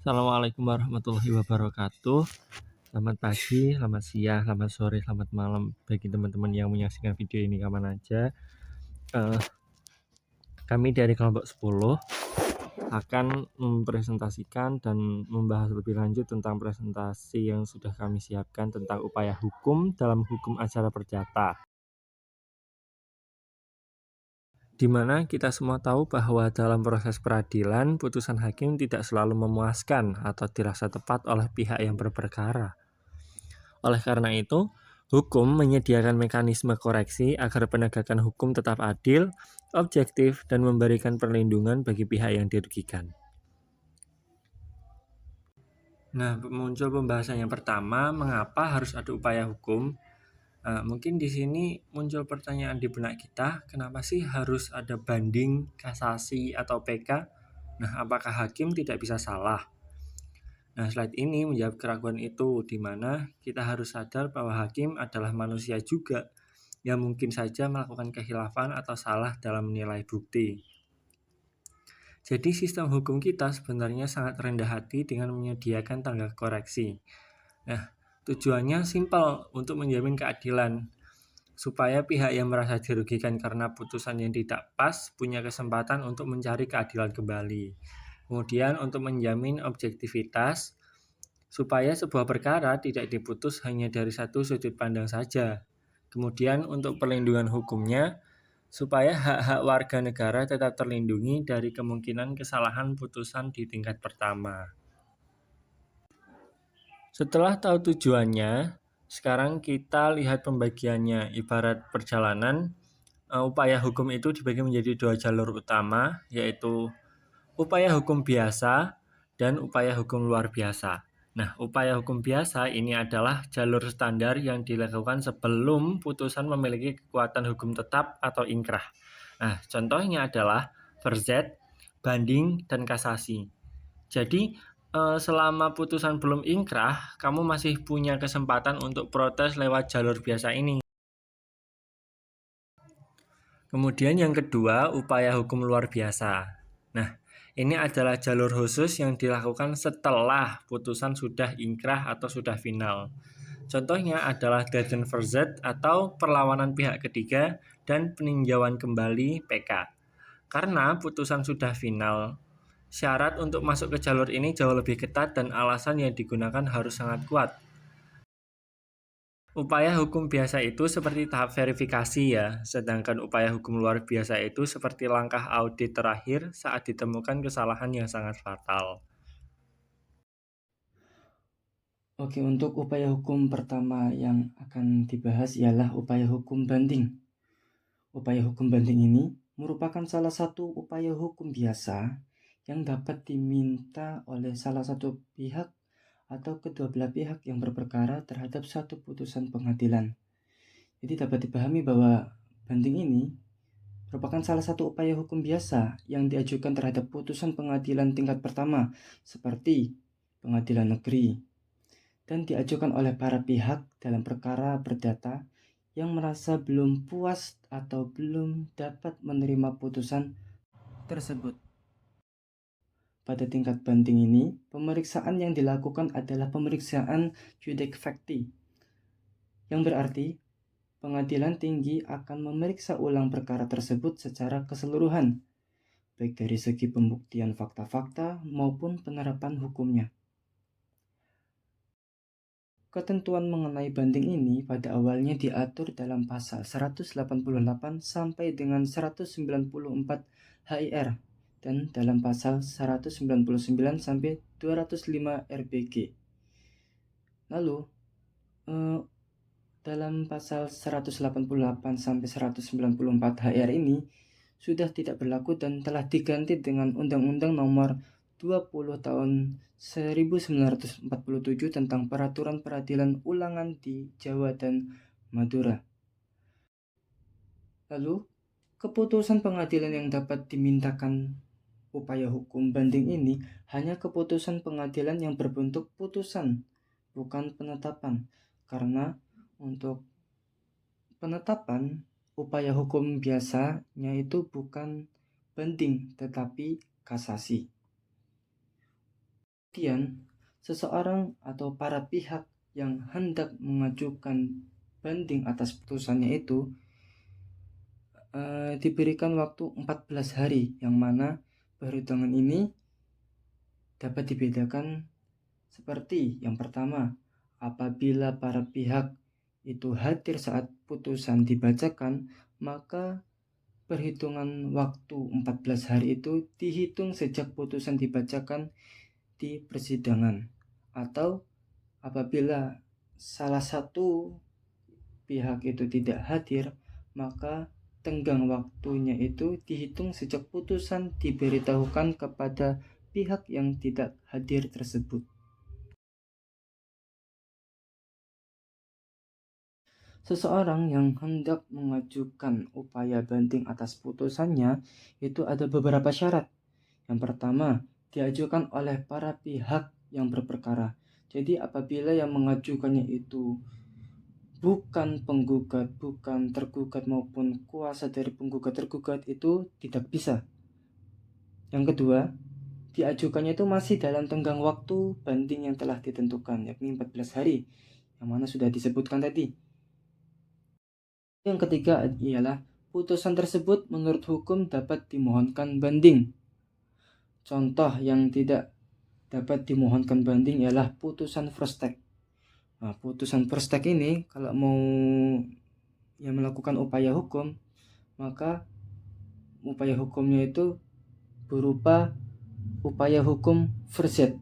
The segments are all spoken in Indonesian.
Assalamualaikum warahmatullahi wabarakatuh. Selamat pagi, selamat siang, selamat sore, selamat malam bagi teman-teman yang menyaksikan video ini kapan aja. Kami dari kelompok 10 akan mempresentasikan dan membahas lebih lanjut tentang presentasi yang sudah kami siapkan tentang upaya hukum dalam hukum acara perdata. Di mana kita semua tahu bahwa dalam proses peradilan, putusan hakim tidak selalu memuaskan atau dirasa tepat oleh pihak yang berperkara. Oleh karena itu, hukum menyediakan mekanisme koreksi agar penegakan hukum tetap adil, objektif, dan memberikan perlindungan bagi pihak yang dirugikan. Nah, muncul pembahasan yang pertama, mengapa harus ada upaya hukum? Mungkin di sini muncul pertanyaan di benak kita, kenapa sih harus ada banding, kasasi, atau PK? Nah, apakah hakim tidak bisa salah? Nah, slide ini menjawab keraguan itu, di mana kita harus sadar bahwa hakim adalah manusia juga yang mungkin saja melakukan kehilafan atau salah dalam menilai bukti. Jadi sistem hukum kita sebenarnya sangat rendah hati dengan menyediakan tangga koreksi. Nah, tujuannya simpel, untuk menjamin keadilan, supaya pihak yang merasa dirugikan karena putusan yang tidak pas punya kesempatan untuk mencari keadilan kembali. Kemudian untuk menjamin objektivitas, supaya sebuah perkara tidak diputus hanya dari satu sudut pandang saja. Kemudian untuk perlindungan hukumnya, supaya hak-hak warga negara tetap terlindungi dari kemungkinan kesalahan putusan di tingkat pertama. Setelah tahu tujuannya, sekarang kita lihat pembagiannya. Ibarat perjalanan, upaya hukum itu dibagi menjadi 2 jalur utama, yaitu upaya hukum biasa dan upaya hukum luar biasa. Nah, upaya hukum biasa ini adalah jalur standar yang dilakukan sebelum putusan memiliki kekuatan hukum tetap atau inkrah. Nah, contohnya adalah verzet, banding, dan kasasi. Jadi, selama putusan belum inkrah, kamu masih punya kesempatan untuk protes lewat jalur biasa ini. Kemudian yang kedua, upaya hukum luar biasa. Nah, ini adalah jalur khusus yang dilakukan setelah putusan sudah inkrah atau sudah final. Contohnya adalah Dadenverzet atau perlawanan pihak ketiga dan peninjauan kembali PK. Karena putusan sudah final, syarat untuk masuk ke jalur ini jauh lebih ketat dan alasan yang digunakan harus sangat kuat. Upaya hukum biasa itu seperti tahap verifikasi ya, sedangkan upaya hukum luar biasa itu seperti langkah audit terakhir saat ditemukan kesalahan yang sangat fatal. Oke, untuk upaya hukum pertama yang akan dibahas ialah upaya hukum banding. Upaya hukum banding ini merupakan salah satu upaya hukum biasa yang dapat diminta oleh salah satu pihak atau kedua belah pihak yang berperkara terhadap suatu putusan pengadilan. Jadi dapat dipahami bahwa banding ini merupakan salah satu upaya hukum biasa yang diajukan terhadap putusan pengadilan tingkat pertama seperti pengadilan negeri, dan diajukan oleh para pihak dalam perkara perdata yang merasa belum puas atau belum dapat menerima putusan tersebut. Pada tingkat banding ini, pemeriksaan yang dilakukan adalah pemeriksaan judek facti, yang berarti pengadilan tinggi akan memeriksa ulang perkara tersebut secara keseluruhan, baik dari segi pembuktian fakta-fakta maupun penerapan hukumnya. Ketentuan mengenai banding ini pada awalnya diatur dalam pasal 188 sampai dengan 194 HIR dan dalam pasal 199 sampai 205 RBG. Lalu, dalam pasal 188 sampai 194 HIR ini sudah tidak berlaku dan telah diganti dengan Undang-Undang Nomor 20 tahun 1947 tentang peraturan peradilan ulangan di Jawa dan Madura. Lalu, keputusan pengadilan yang dapat dimintakan upaya hukum banding ini hanya keputusan pengadilan yang berbentuk putusan, bukan penetapan. Karena untuk penetapan upaya hukum biasanya itu bukan banding tetapi kasasi. Kemudian, seseorang atau para pihak yang hendak mengajukan banding atas putusannya itu diberikan waktu 14 hari, yang mana perhitungan ini dapat dibedakan seperti yang pertama, apabila para pihak itu hadir saat putusan dibacakan, maka perhitungan waktu 14 hari itu dihitung sejak putusan dibacakan di persidangan. Atau apabila salah satu pihak itu tidak hadir, maka tenggang waktunya itu dihitung sejak putusan diberitahukan kepada pihak yang tidak hadir tersebut. Seseorang yang hendak mengajukan upaya banding atas putusannya itu ada beberapa syarat. Yang pertama, diajukan oleh para pihak yang berperkara. Jadi apabila yang mengajukannya itu bukan penggugat, bukan tergugat maupun kuasa dari penggugat tergugat, itu tidak bisa. Yang kedua, diajukannya itu masih dalam tenggang waktu banding yang telah ditentukan, yakni 14 hari, yang mana sudah disebutkan tadi. Yang ketiga ialah putusan tersebut menurut hukum dapat dimohonkan banding. Contoh yang tidak dapat dimohonkan banding ialah putusan first take. Nah, putusan first take ini kalau mau yang melakukan upaya hukum, maka upaya hukumnya itu berupa upaya hukum first.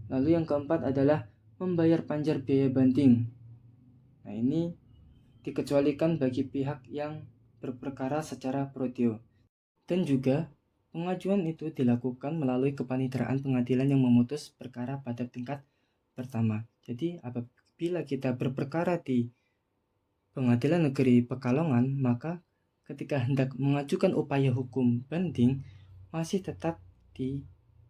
Lalu yang keempat adalah membayar panjar biaya banding. Nah, ini dikecualikan bagi pihak yang berperkara secara pro reo. Dan juga pengajuan itu dilakukan melalui kepaniteraan pengadilan yang memutus perkara pada tingkat pertama. Jadi apabila kita berperkara di Pengadilan Negeri Pekalongan, maka ketika hendak mengajukan upaya hukum banding masih tetap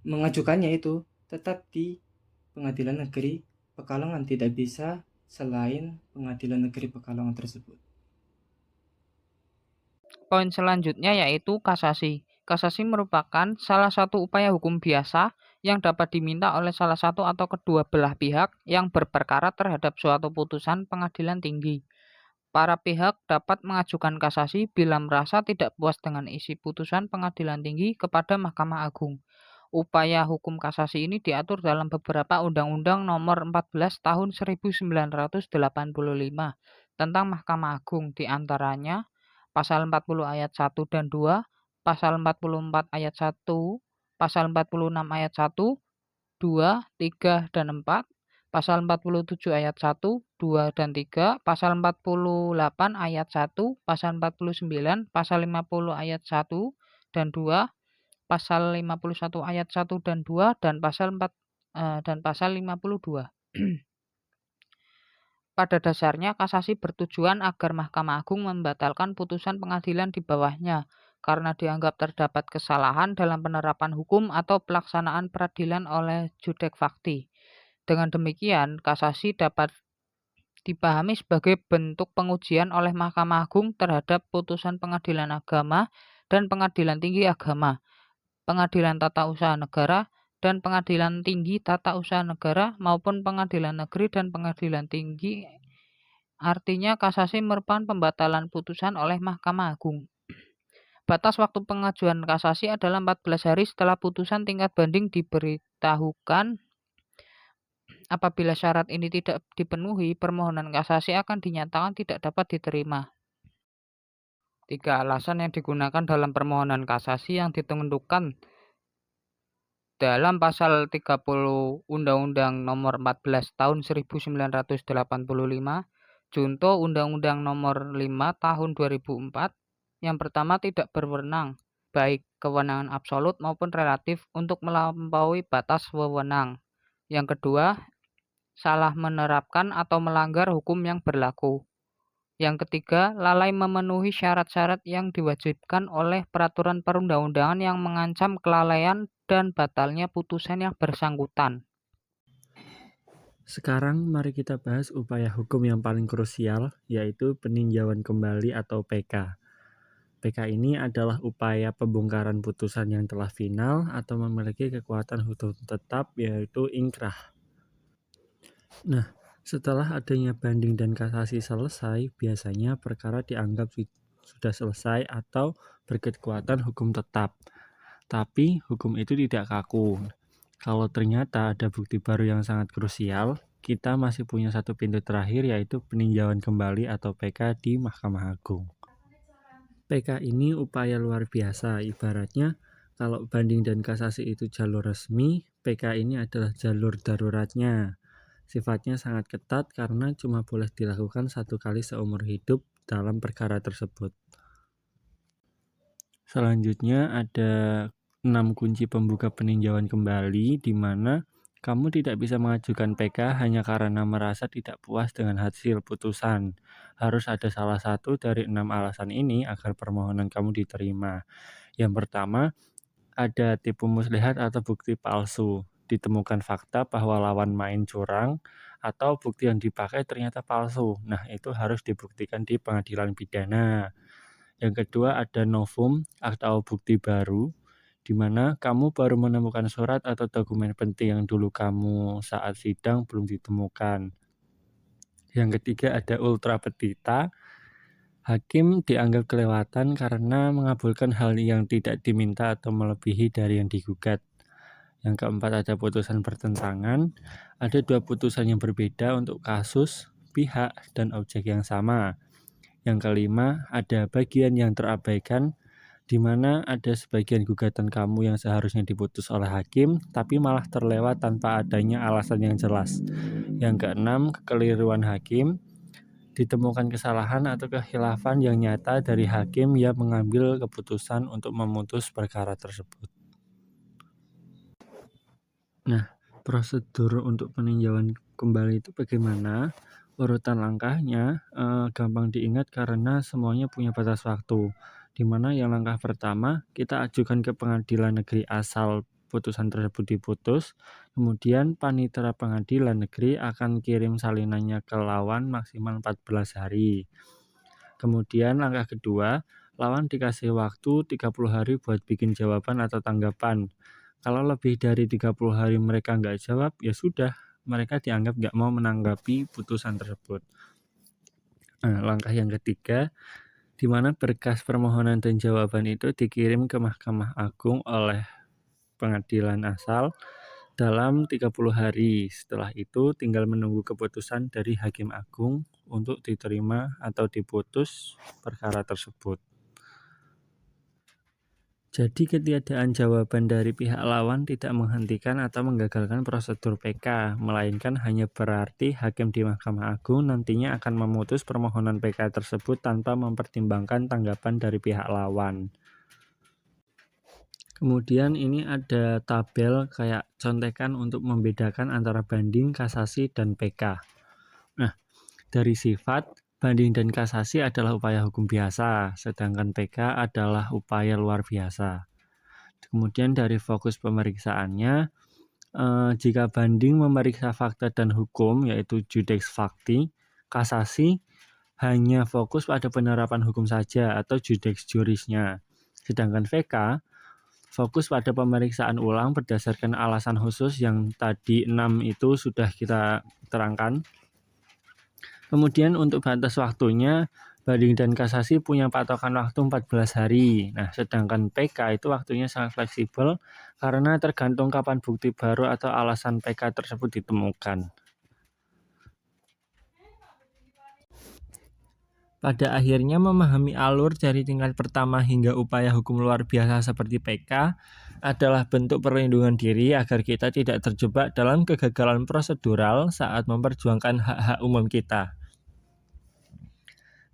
mengajukannya itu tetap di Pengadilan Negeri Pekalongan, tidak bisa selain Pengadilan Negeri Pekalongan tersebut. Poin selanjutnya yaitu kasasi. Kasasi merupakan salah satu upaya hukum biasa yang dapat diminta oleh salah satu atau kedua belah pihak yang berperkara terhadap suatu putusan pengadilan tinggi. Para pihak dapat mengajukan kasasi bila merasa tidak puas dengan isi putusan pengadilan tinggi kepada Mahkamah Agung. Upaya hukum kasasi ini diatur dalam beberapa undang-undang nomor 14 tahun 1985 tentang Mahkamah Agung, di antaranya pasal 40 ayat 1 dan 2, pasal 44 ayat 1, pasal 46 ayat 1, 2, 3, dan 4, pasal 47 ayat 1, 2, dan 3, pasal 48 ayat 1, pasal 49, pasal 50 ayat 1 dan 2, pasal 51 ayat 1 dan 2, dan pasal 52. Pada dasarnya, kasasi bertujuan agar Mahkamah Agung membatalkan putusan pengadilan di bawahnya karena dianggap terdapat kesalahan dalam penerapan hukum atau pelaksanaan peradilan oleh judek fakti. Dengan demikian, kasasi dapat dipahami sebagai bentuk pengujian oleh Mahkamah Agung terhadap putusan pengadilan agama dan pengadilan tinggi agama, pengadilan tata usaha negara, dan pengadilan tinggi tata usaha negara maupun pengadilan negeri dan pengadilan tinggi. Artinya kasasi merupakan pembatalan putusan oleh Mahkamah Agung. Batas waktu pengajuan kasasi adalah 14 hari setelah putusan tingkat banding diberitahukan. Apabila syarat ini tidak dipenuhi, permohonan kasasi akan dinyatakan tidak dapat diterima. 3 alasan yang digunakan dalam permohonan kasasi yang ditentukan dalam pasal 30 Undang-Undang Nomor 14 Tahun 1985, junto Undang-Undang Nomor 5 Tahun 2004. Yang pertama, tidak berwenang, baik kewenangan absolut maupun relatif, untuk melampaui batas wewenang. Yang kedua, salah menerapkan atau melanggar hukum yang berlaku. Yang ketiga, lalai memenuhi syarat-syarat yang diwajibkan oleh peraturan perundang-undangan yang mengancam kelalaian dan batalnya putusan yang bersangkutan. Sekarang mari kita bahas upaya hukum yang paling krusial, yaitu peninjauan kembali atau PK. PK ini adalah upaya pembongkaran putusan yang telah final atau memiliki kekuatan hukum tetap, yaitu ingkrah. Nah, setelah adanya banding dan kasasi selesai, biasanya perkara dianggap sudah selesai atau berkekuatan hukum tetap. Tapi hukum itu tidak kaku. Kalau ternyata ada bukti baru yang sangat krusial, kita masih punya satu pintu terakhir, yaitu peninjauan kembali atau PK di Mahkamah Agung. PK ini upaya luar biasa, ibaratnya kalau banding dan kasasi itu jalur resmi, PK ini adalah jalur daruratnya. Sifatnya sangat ketat karena cuma boleh dilakukan 1 kali seumur hidup dalam perkara tersebut. Selanjutnya ada 6 kunci pembuka peninjauan kembali, di mana kamu tidak bisa mengajukan PK hanya karena merasa tidak puas dengan hasil putusan. Harus ada salah satu dari 6 alasan ini agar permohonan kamu diterima. Yang pertama, ada tipu muslihat atau bukti palsu. Ditemukan fakta bahwa lawan main curang atau bukti yang dipakai ternyata palsu. Nah, itu harus dibuktikan di pengadilan pidana. Yang kedua, ada novum atau bukti baru, di mana kamu baru menemukan surat atau dokumen penting yang dulu kamu saat sidang belum ditemukan. Yang ketiga, ada ultra petita. Hakim dianggap kelewatan karena mengabulkan hal yang tidak diminta atau melebihi dari yang digugat. Yang keempat, ada putusan pertentangan. Ada 2 putusan yang berbeda untuk kasus, pihak, dan objek yang sama. Yang kelima, ada bagian yang terabaikan, di mana ada sebagian gugatan kamu yang seharusnya diputus oleh hakim, tapi malah terlewat tanpa adanya alasan yang jelas. Yang keenam, kekeliruan hakim. Ditemukan kesalahan atau kekhilafan yang nyata dari hakim yang mengambil keputusan untuk memutus perkara tersebut. Nah, prosedur untuk peninjauan kembali itu bagaimana? Urutan langkahnya gampang diingat karena semuanya punya batas waktu. Di mana yang langkah pertama, kita ajukan ke pengadilan negeri asal putusan tersebut diputus. Kemudian panitera pengadilan negeri akan kirim salinannya ke lawan maksimal 14 hari. Kemudian langkah kedua, lawan dikasih waktu 30 hari buat bikin jawaban atau tanggapan. Kalau lebih dari 30 hari mereka nggak jawab, ya sudah, mereka dianggap nggak mau menanggapi putusan tersebut. Nah, langkah yang ketiga, di mana berkas permohonan dan jawaban itu dikirim ke Mahkamah Agung oleh pengadilan asal dalam 30 hari. Setelah itu tinggal menunggu keputusan dari Hakim Agung untuk diterima atau diputus perkara tersebut. Jadi ketiadaan jawaban dari pihak lawan tidak menghentikan atau menggagalkan prosedur PK, melainkan hanya berarti hakim di Mahkamah Agung nantinya akan memutus permohonan PK tersebut tanpa mempertimbangkan tanggapan dari pihak lawan. Kemudian ini ada tabel kayak contekan untuk membedakan antara banding, kasasi, dan PK. Nah, dari sifat, banding dan kasasi adalah upaya hukum biasa, sedangkan PK adalah upaya luar biasa. Kemudian dari fokus pemeriksaannya, jika banding memeriksa fakta dan hukum, yaitu judex facti, kasasi hanya fokus pada penerapan hukum saja atau judex jurisnya. Sedangkan VK fokus pada pemeriksaan ulang berdasarkan alasan khusus yang tadi 6 itu sudah kita terangkan. Kemudian untuk batas waktunya, banding dan kasasi punya patokan waktu 14 hari. Nah, sedangkan PK itu waktunya sangat fleksibel karena tergantung kapan bukti baru atau alasan PK tersebut ditemukan. Pada akhirnya memahami alur dari tingkat pertama hingga upaya hukum luar biasa seperti PK adalah bentuk perlindungan diri agar kita tidak terjebak dalam kegagalan prosedural saat memperjuangkan hak-hak umum kita.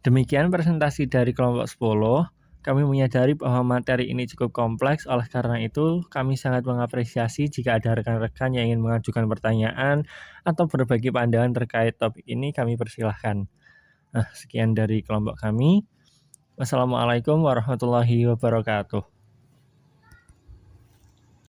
Demikian presentasi dari kelompok 10. Kami menyadari bahwa materi ini cukup kompleks, oleh karena itu kami sangat mengapresiasi jika ada rekan-rekan yang ingin mengajukan pertanyaan atau berbagi pandangan terkait topik ini, kami persilahkan. Nah, sekian dari kelompok kami. Wassalamualaikum warahmatullahi wabarakatuh.